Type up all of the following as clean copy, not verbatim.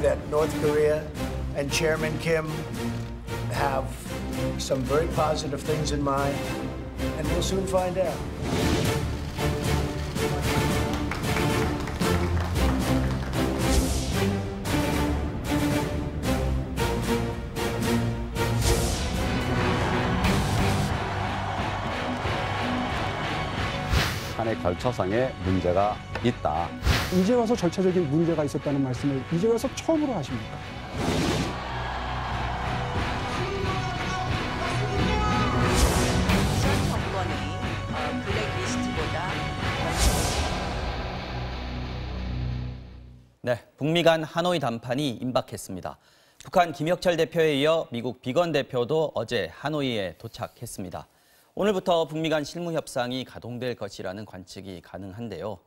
that North Korea and Chairman Kim have some very positive things in mind, and we'll soon find out. 북한의 결처상에 문제가 있다. 이제 와서 절차적인 문제가 있었다는 말씀을 이제 와서 처음으로 하십니까? 정권이 블랙리스트보다 네, 북미 간 하노이 담판이 임박했습니다. 북한 김혁철 대표에 이어 미국 비건 대표도 어제 하노이에 도착했습니다. 오늘부터 북미 간 실무 협상이 가동될 것이라는 관측이 가능한데요.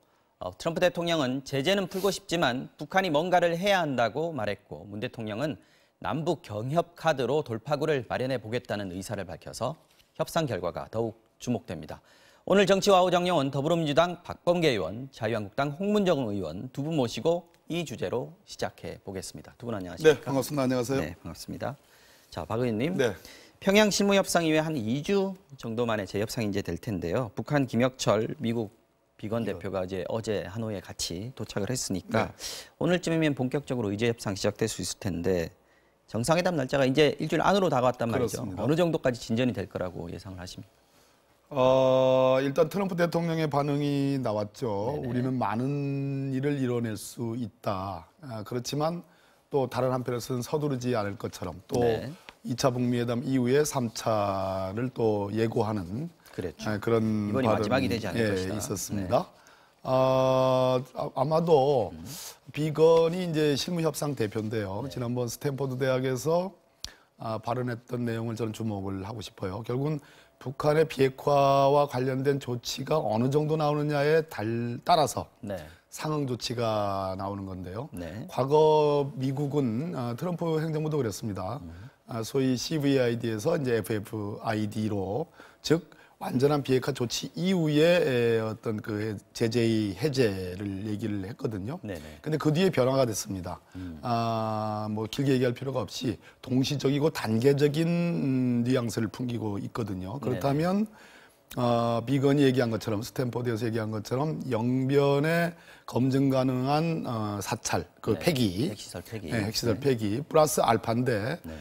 트럼프 대통령은 제재는 풀고 싶지만 북한이 뭔가를 해야 한다고 말했고, 문 대통령은 남북 경협 카드로 돌파구를 마련해 보겠다는 의사를 밝혀서 협상 결과가 더욱 주목됩니다. 오늘 정치와우 정영원 더불어민주당 박범계 의원, 자유한국당 홍문정 의원 두 분 모시고 이 주제로 시작해 보겠습니다. 두 분 안녕하십니까? 네, 반갑습니다. 안녕하세요. 네, 반갑습니다. 자, 박 의원님. 네. 평양 실무협상 이후에 한 2주 정도 만에 재협상이 이제 될 텐데요. 북한 김혁철 미국 비건 대표가 이제 어제 하노이에 같이 도착을 했으니까 네. 오늘쯤이면 본격적으로 의제 협상 시작될 수 있을 텐데 정상회담 날짜가 이제 일주일 안으로 다가왔단 말이죠. 그렇습니다. 어느 정도까지 진전이 될 거라고 예상을 하십니까? 일단 트럼프 대통령의 반응이 나왔죠. 네네. 우리는 많은 일을 이뤄낼 수 있다. 그렇지만 또 다른 한편에서는 서두르지 않을 것처럼 또 네. 2차 북미회담 이후에 3차를 또 예고하는 그랬죠. 그런 이번이 발언이 마지막이 되지 않을 것이다. 있었습니다. 아마도 비건이 이제 실무협상 대표인데요. 네. 지난번 스탠퍼드 대학에서 발언했던 내용을 저는 주목을 하고 싶어요. 결국은 북한의 비핵화와 관련된 조치가 어느 정도 나오느냐에 따라서 네. 상응 조치가 나오는 건데요. 네. 과거 미국은 트럼프 행정부도 그랬습니다. 소위 CVID에서 이제 FFID로 즉 완전한 비핵화 조치 이후에 어떤 그 제재의 해제를 얘기를 했거든요. 네네. 근데 그 뒤에 변화가 됐습니다. 뭐 길게 얘기할 필요가 없이 동시적이고 단계적인 뉘앙스를 풍기고 있거든요. 그렇다면 비건이 얘기한 것처럼 스탠포드에서 얘기한 것처럼 영변에 검증 가능한 사찰, 그 네. 폐기, 핵시설 폐기. 네, 핵시설 폐기 플러스 알파인데 네.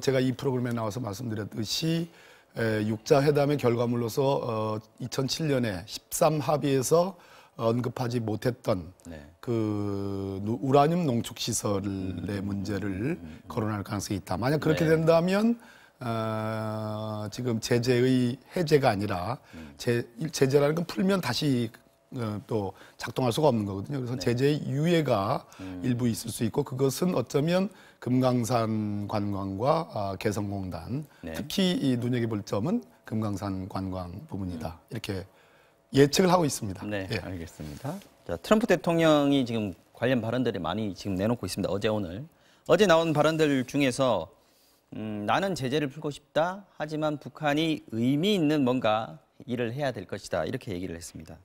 제가 이 프로그램에 나와서 말씀드렸듯이 6자 회담의 결과물로서 2007년에 13합의에서 언급하지 못했던 네. 그 우라늄 농축 시설의 문제를 거론할 가능성이 있다. 만약 그렇게 네. 된다면 지금 제재의 해제가 아니라 제재라는 건 풀면 다시 또 작동할 수가 없는 거거든요. 그래서 네. 제재의 유예가 일부 있을 수 있고 그것은 어쩌면 금강산 관광과 개성공단 네. 특히 이 눈여겨볼 점은 금강산 관광 부분이다. 이렇게 예측을 하고 있습니다. 네, 예. 알겠습니다. 자, 트럼프 대통령이 지금 관련 발언들이 많이 지금 내놓고 있습니다. 어제 오늘. 어제 나온 발언들 중에서 나는 제재를 풀고 싶다. 하지만 북한이 의미 있는 뭔가 일을 해야 될 것이다. 이렇게 얘기를 했습니다.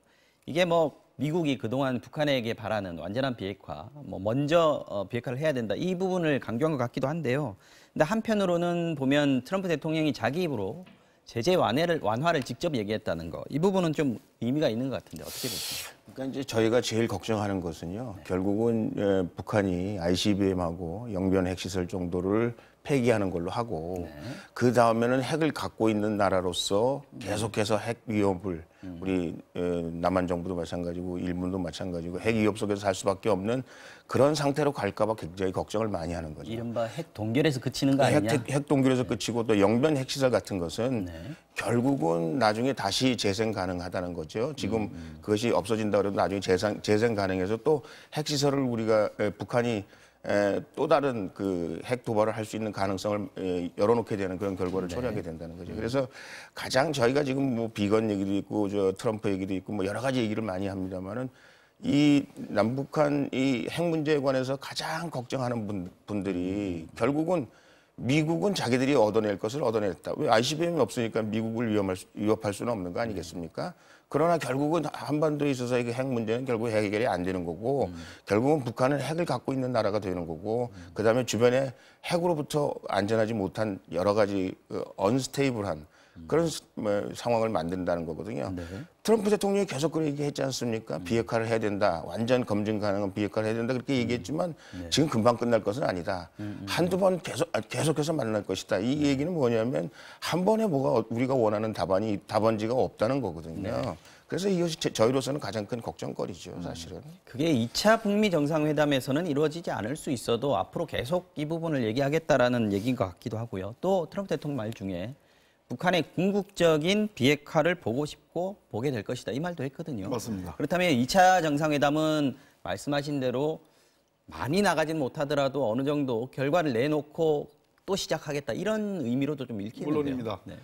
이게 뭐 미국이 그동안 북한에게 바라는 완전한 비핵화, 뭐 먼저 비핵화를 해야 된다. 이 부분을 강조한 것 같기도 한데요. 근데 한편으로는 보면 트럼프 대통령이 자기 입으로 제재 완화를 직접 얘기했다는 거. 이 부분은 좀 의미가 있는 것 같은데 어떻게 보십니까? 그러니까 이제 저희가 제일 걱정하는 것은요. 결국은 북한이 ICBM하고 영변 핵시설 정도를 폐기하는 걸로 하고 그 다음에는 핵을 갖고 있는 나라로서 계속해서 핵 위협을 우리 남한 정부도 마찬가지고 일본도 마찬가지고 핵 위협 속에서 살 수밖에 없는 그런 상태로 갈까 봐 굉장히 걱정을 많이 하는 거죠. 이른바 핵 동결에서 그치는 거 아니냐? 핵 동결에서 그치고 또 영변 핵시설 같은 것은 결국은 나중에 다시 재생 가능하다는 거죠. 지금 그것이 없어진다 그래도 나중에 재생 가능해서 또 핵시설을 우리가 북한이 또 다른 그 핵 도발을 할 수 있는 가능성을 열어놓게 되는 그런 결과를 초래하게 된다는 거죠. 그래서 가장 저희가 지금 뭐 비건 얘기도 있고 저 트럼프 얘기도 있고 뭐 여러 가지 얘기를 많이 합니다만은 이 남북한 이 핵 문제에 관해서 가장 걱정하는 분들이 결국은 미국은 자기들이 얻어낼 것을 얻어냈다. 왜 ICBM이 없으니까 미국을 위협할 수는 없는 거 아니겠습니까? 그러나 결국은 한반도에 있어서 이게 핵 문제는 결국 해결이 안 되는 거고 결국은 북한은 핵을 갖고 있는 나라가 되는 거고 그다음에 주변에 핵으로부터 안전하지 못한 여러 가지 언스테이블한 그런 상황을 만든다는 거거든요. 네. 트럼프 대통령이 계속 그렇게 얘기했지 않습니까? 비핵화를 해야 된다. 완전 검증 가능한 비핵화를 해야 된다. 그렇게 얘기했지만 지금 금방 끝날 것은 아니다. 한두 번 계속해서 만날 것이다. 이 얘기는 뭐냐면 한 번에 뭐가 우리가 원하는 답안지가 없다는 거거든요. 네. 그래서 이것이 저희로서는 가장 큰 걱정거리죠, 사실은. 그게 2차 북미 정상회담에서는 이루어지지 않을 수 있어도 앞으로 계속 이 부분을 얘기하겠다라는 얘기인 것 같기도 하고요. 또 트럼프 대통령 말 중에 북한의 궁극적인 비핵화를 보고 싶고 보게 될 것이다. 이 말도 했거든요. 맞습니다. 그렇다면 2차 정상회담은 말씀하신 대로 많이 나가진 못하더라도 어느 정도 결과를 내놓고 또 시작하겠다. 이런 의미로도 좀 읽히는데요. 물론입니다. 네.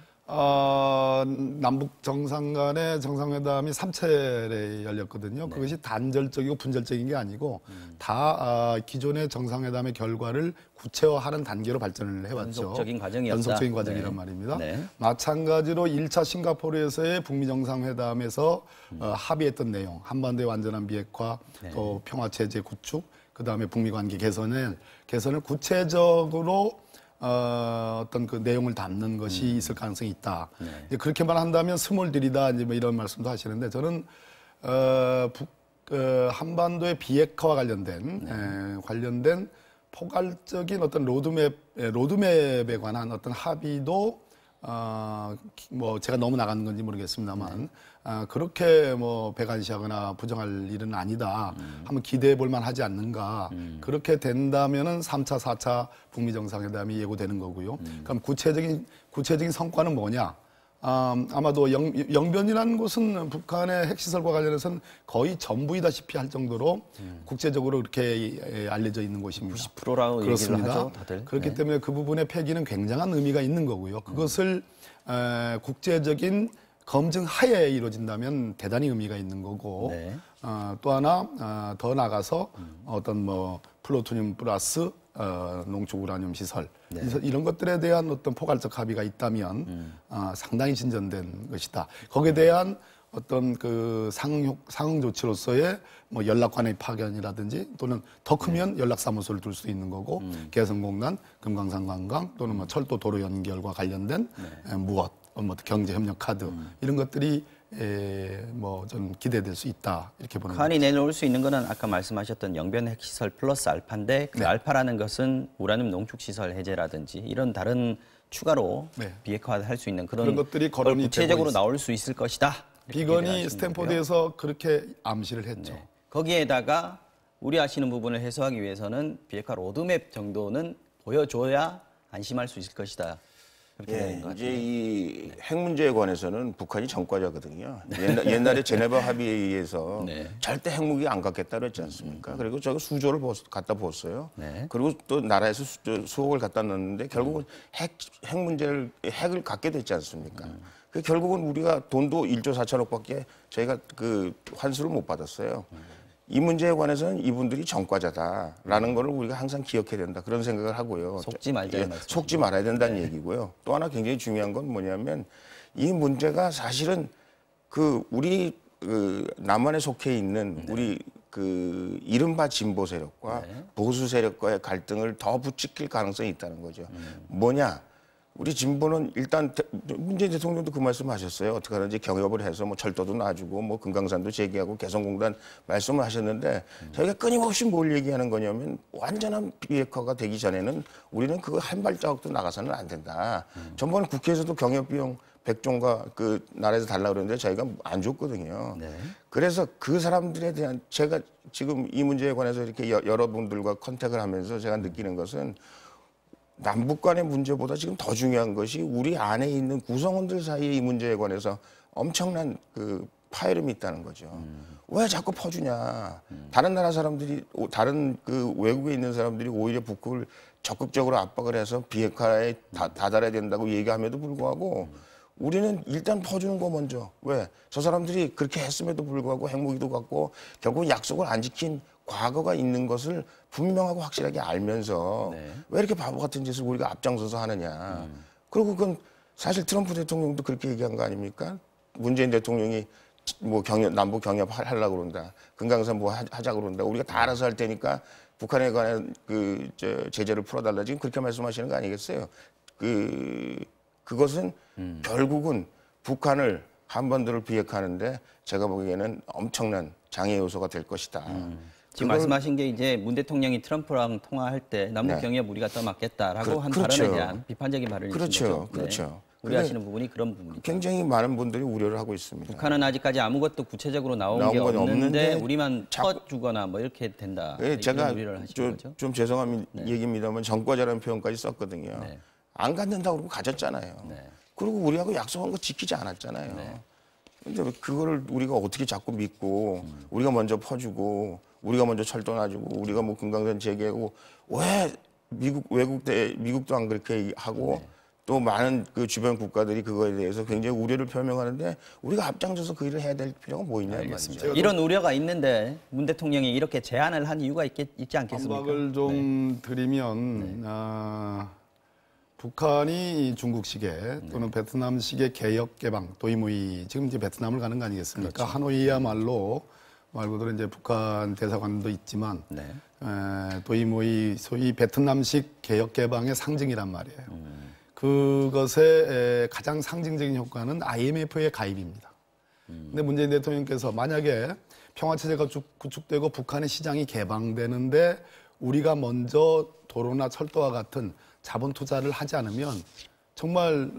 남북 정상 간의 정상회담이 3차례 열렸거든요. 네. 그것이 단절적이고 분절적인 게 아니고 다 기존의 정상회담의 결과를 구체화하는 단계로 발전을 해왔죠. 연속적인 과정이었다. 연속적인 과정이란 말입니다. 네. 마찬가지로 1차 싱가포르에서의 북미 정상회담에서 합의했던 내용, 한반도의 완전한 비핵화, 또 평화체제 구축, 그다음에 북미 관계 개선을 구체적으로 어떤 그 내용을 담는 것이 있을 가능성이 있다. 이제 그렇게만 한다면 스몰들이다. 이제 뭐 이런 말씀도 하시는데 저는 한반도의 비핵화와 관련된 포괄적인 어떤 로드맵에 관한 어떤 합의도 뭐 제가 너무 나가는 건지 모르겠습니다만 그렇게 뭐 배관시하거나 부정할 일은 아니다. 한번 기대해 볼 만하지 않는가. 그렇게 된다면은 3차, 4차 북미 정상회담이 예고되는 거고요. 그럼 구체적인 성과는 뭐냐? 아마도 영변이라는 곳은 북한의 핵시설과 관련해서는 거의 전부이다시피 할 정도로 국제적으로 이렇게 알려져 있는 곳입니다. 90%라고 그렇습니다. 얘기를 하죠, 다들. 그렇기 때문에 그 부분의 폐기는 굉장한 의미가 있는 거고요. 그것을 국제적인 검증 하에 이루어진다면 대단히 의미가 있는 거고 또 하나 더 나가서 어떤 뭐 플루토늄 플러스 농축 우라늄 시설 이런 것들에 대한 어떤 포괄적 합의가 있다면 상당히 진전된 것이다. 거기에 대한 어떤 그 상응 조치로서의 뭐 연락관의 파견이라든지 또는 더 크면 연락사무소를 둘 수도 있는 거고 개성공단, 금강산 관광 또는 뭐 철도 도로 연결과 관련된 무엇, 뭐 경제 협력 카드 이런 것들이 뭐 좀 기대될 수 있다 이렇게 보는 북한이 내놓을 수 있는 거는 아까 말씀하셨던 영변 핵시설 플러스 알파인데 그 알파라는 것은 우라늄 농축 시설 해제라든지 이런 다른 추가로 비핵화할 수 있는 그런 것들이 거론이 구체적으로 나올 수 있을 것이다. 비건이 스탠포드에서 그렇게 암시를 했죠. 거기에다가 우려하시는 부분을 해소하기 위해서는 비핵화 로드맵 정도는 보여줘야 안심할 수 있을 것이다. 그렇게 되는 것 같아요. 이제 이 핵 문제에 관해서는 북한이 전과자거든요. 옛날에 제네바 합의에 의해서 절대 핵무기 안 갖겠다 그랬지 않습니까? 그리고 저거 수조를 갖다 부었어요. 그리고 또 나라에서 수억을 갖다 넣었는데 결국은 핵을 갖게 됐지 않습니까? 결국은 우리가 돈도 1조 4천억밖에 저희가 그 환수를 못 받았어요. 이 문제에 관해서는 이분들이 전과자다라는 거를 우리가 항상 기억해야 된다. 그런 생각을 하고요. 속지 말자. 속지 말아야 된다는 얘기고요. 또 하나 굉장히 중요한 건 뭐냐면 이 문제가 사실은 우리 남한에 속해 있는 우리 이른바 진보 세력과 보수 세력과의 갈등을 더 부추길 가능성이 있다는 거죠. 뭐냐? 우리 진보는 일단 문재인 대통령도 그 말씀하셨어요. 어떻게 하든지 경협을 해서 뭐 철도도 놔주고 뭐 금강산도 재개하고 개성공단 말씀을 하셨는데 저희가 끊임없이 뭘 얘기하는 거냐면 완전한 비핵화가 되기 전에는 우리는 그거 한 발자국도 나가서는 안 된다. 전번에 국회에서도 경협 비용 100조가 그 나라에서 달라고 그러는데 저희가 안 줬거든요. 그래서 그 사람들에 대한 제가 지금 이 문제에 관해서 이렇게 여러분들과 컨택을 하면서 제가 느끼는 것은 남북 간의 문제보다 지금 더 중요한 것이 우리 안에 있는 구성원들 사이의 이 문제에 관해서 엄청난 파열음이 있다는 거죠. 왜 자꾸 퍼주냐. 다른 나라 사람들이, 다른 외국에 있는 사람들이 오히려 북극을 적극적으로 압박을 해서 비핵화에 다다라야 된다고 얘기함에도 불구하고 우리는 일단 퍼주는 거 먼저. 왜? 저 사람들이 그렇게 했음에도 불구하고 핵무기도 갖고 결국 약속을 안 지킨 과거가 있는 것을 분명하고 확실하게 알면서 왜 이렇게 바보 같은 짓을 우리가 앞장서서 하느냐. 그리고 그건 사실 트럼프 대통령도 그렇게 얘기한 거 아닙니까? 문재인 대통령이 뭐 남북 경협 하려고 그런다. 금강산 뭐 하자고 그런다. 우리가 다 알아서 할 테니까 북한에 관한 제재를 풀어달라. 지금 그렇게 말씀하시는 거 아니겠어요? 그것은 결국은 북한을 한반도를 비핵화하는데 제가 보기에는 엄청난 장애 요소가 될 것이다. 지금 말씀하신 게 이제 문 대통령이 트럼프랑 통화할 때 남북 경협 우리가 떠맡겠다라고 한 그렇죠. 발언에 대한 비판적인 발언이신 거죠. 그렇죠. 우려하시는 부분이 그런 부분이죠. 굉장히 많은 분들이 우려를 하고 있습니다. 북한은 아직까지 아무것도 구체적으로 나온 게 건 없는데 우리만 쳐주거나 뭐 이렇게 된다. 제가 이런 우려를 하시는 거죠. 좀 죄송한 얘기입니다만 정과자라는 표현까지 썼거든요. 안 갖는다고 그러고 가졌잖아요. 그리고 우리하고 약속한 거 지키지 않았잖아요. 근데 그거를 우리가 어떻게 자꾸 믿고 우리가 먼저 퍼주고 우리가 먼저 철도 놔주고 우리가 뭐 금강산 재개하고 왜 미국도 안 그렇게 하고 또 많은 그 주변 국가들이 그거에 대해서 굉장히 우려를 표명하는데 우리가 앞장서서 그 일을 해야 될 필요가 뭐 있냐 말이죠. 이런 우려가 있는데 문 대통령이 이렇게 제안을 한 이유가 있지 않겠습니까? 반박을 좀 드리면 북한이 중국식의 또는 베트남식의 개혁 개방 도이무이 지금 이제 베트남을 가는 거 아니겠습니까? 그렇죠. 하노이야말로 말 그대로 이제 북한 대사관도 있지만 도이무이 소위 베트남식 개혁 개방의 상징이란 말이에요. 그것의 가장 상징적인 효과는 IMF의 가입입니다. 근데 문재인 대통령께서 만약에 평화체제가 구축되고 북한의 시장이 개방되는데 우리가 먼저 도로나 철도와 같은 자본 투자를 하지 않으면 정말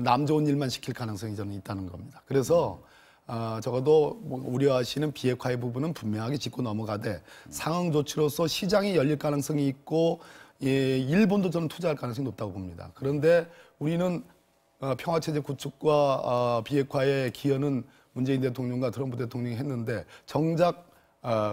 남 좋은 일만 시킬 가능성이 저는 있다는 겁니다. 그래서 적어도 뭐 우려하시는 비핵화의 부분은 분명하게 짚고 넘어가되 상응 조치로서 시장이 열릴 가능성이 있고 일본도 저는 투자할 가능성이 높다고 봅니다. 그런데 우리는 평화체제 구축과 비핵화의 기여는 문재인 대통령과 트럼프 대통령이 했는데 정작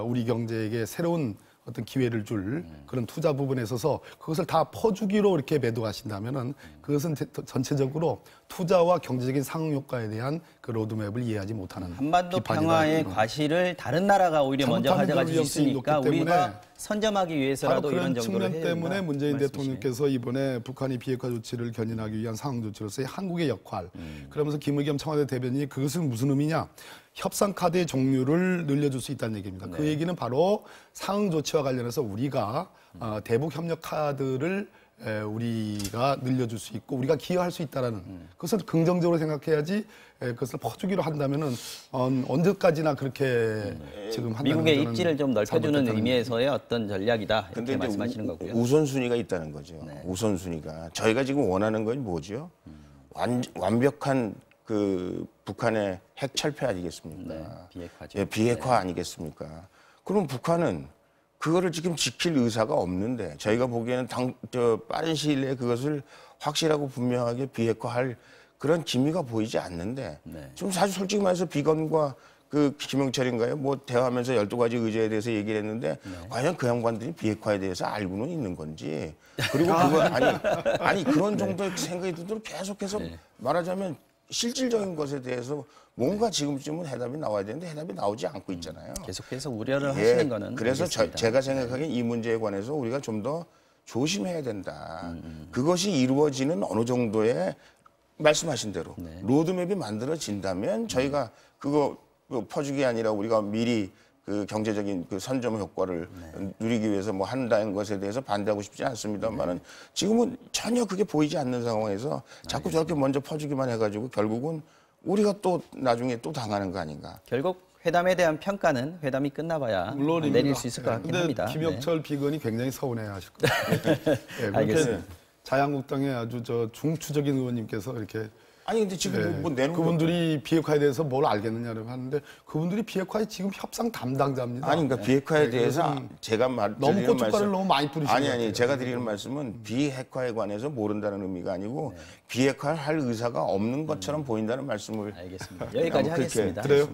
우리 경제에게 새로운 어떤 기회를 줄 그런 투자 부분에 있어서 그것을 다 퍼주기로 이렇게 매도하신다면은 그것은 전체적으로 투자와 경제적인 상응 효과에 대한 그 로드맵을 이해하지 못하는 한반도 비판이다. 평화의 과실을 다른 나라가 오히려 먼저 가져가질 수 있으니까 우리가 선점하기 위해서라도 바로 이런 그런 정도로 측면 때문에 문재인 대통령께서 이번에 북한이 비핵화 조치를 견인하기 위한 상응 조치로서의 한국의 역할 그러면서 김의겸 청와대 대변인이 그것은 무슨 의미냐 협상 카드의 종류를 늘려줄 수 있다는 얘기입니다. 그 얘기는 바로 상응 조치와 관련해서 우리가 대북 협력 카드를 우리가 늘려줄 수 있고 우리가 기여할 수 있다라는 그것을 긍정적으로 생각해야지 그것을 퍼주기로 한다면은 언제까지나 그렇게 지금 한다는 미국의 저는 입지를 좀 넓혀주는 잘못됐다는 의미에서의 어떤 전략이다 이렇게 근데 말씀하시는 거고요. 우선순위가 있다는 거죠. 우선순위가 저희가 지금 원하는 건 뭐죠? 완벽한 그 북한의 핵 철폐 아니겠습니까? 비핵화죠. 비핵화 아니겠습니까? 그럼 북한은 그거를 지금 지킬 의사가 없는데 저희가 보기에는 빠른 시일 내에 그것을 확실하고 분명하게 비핵화할 그런 기미가 보이지 않는데 좀 사실 솔직히 말해서 비건과 그 김영철인가요? 뭐 대화하면서 12가지 의제에 대해서 얘기를 했는데 과연 그 양반들이 비핵화에 대해서 알고는 있는 건지 그리고 그거 아니 그런 정도의 생각이 들도록 계속해서 말하자면 실질적인 것에 대해서 뭔가 지금쯤은 해답이 나와야 되는데 해답이 나오지 않고 있잖아요. 계속해서 우려를 하시는 거는 그래서 알겠습니다. 제가 생각하기엔 이 문제에 관해서 우리가 좀 더 조심해야 된다. 그것이 이루어지는 어느 정도의 말씀하신 대로 로드맵이 만들어진다면 저희가 그거 퍼주기 아니라 우리가 미리 그 경제적인 그 선점 효과를 누리기 위해서 뭐 한다는 것에 대해서 반대하고 싶지 않습니다만은 지금은 전혀 그게 보이지 않는 상황에서 자꾸 저렇게 먼저 퍼주기만 해가지고 결국은 우리가 또 나중에 또 당하는 거 아닌가. 결국 회담에 대한 평가는 회담이 끝나봐야 물론입니다. 내릴 수 있을 것 같긴 합니다. 김혁철 비건이 굉장히 서운해하실 거예요. 알겠습니다. 자유한국당의 아주 중추적인 의원님께서 이렇게 아니 근데 지금 뭐 내놓은 그분들이 비핵화에 대해서 뭘 알겠느냐고 하는데 그분들이 비핵화의 지금 협상 담당자입니다. 아니 그러니까 비핵화에 대해서 제가 너무 고춧가루를 너무 많이 뿌리시는 것 같아요. 제가 드리는 말씀은 비핵화에 관해서 모른다는 의미가 아니고 비핵화를 할 의사가 없는 것처럼 보인다는 말씀을 알겠습니다. 여기까지 하겠습니다. 그래요?